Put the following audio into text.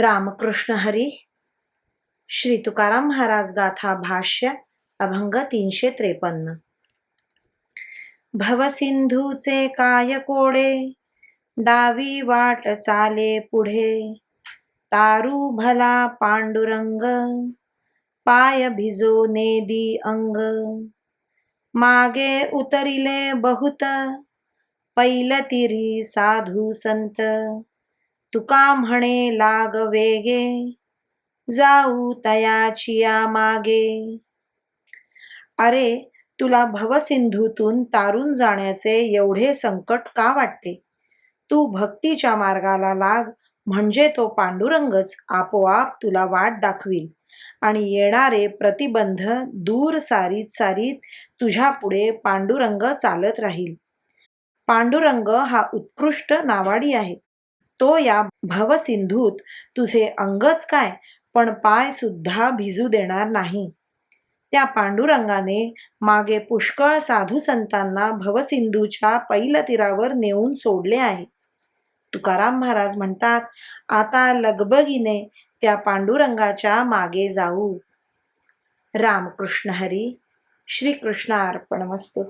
रामकृष्ण हरी. श्री तुकाराम महाराज गाथा भाष्य अभंग 353. भवसिंधूचे काय कोडे, डावी वाट चाले पुढे. तारू भला पांडुरंग, पाय भिजो नेदी अंग. मागे उतरिले बहुत, पैलतीरी साधू संत. तुका म्हणे लाग वेगे, जाऊ तयाचिया मागे. अरे, तुला भवसिंधूतून तारून जाण्याचे एवढे संकट का वाटते? तू भक्तीच्या मार्गाला लाग, म्हणजे तो पांडुरंगच आपोआप तुला वाट दाखवील आणि येणारे प्रतिबंध दूर सारीत सारीत तुझ्या पुढे पांडुरंग चालत राहील. पांडुरंग हा उत्कृष्ट नावाडी आहे. तो या भवसिंधूत तुझे अंगच काय, पण पाय सुद्धा भिजू देणार नाही. त्या पांडुरंगाने मागे पुष्कळ साधू संतांना भवसिंधूच्या पैलतीरावर नेऊन सोडले आहे. तुकाराम महाराज म्हणतात, आता लगबगीने त्या पांडुरंगाच्या मागे जाऊ. रामकृष्ण हरी. श्री कृष्णार्पणमस्तु.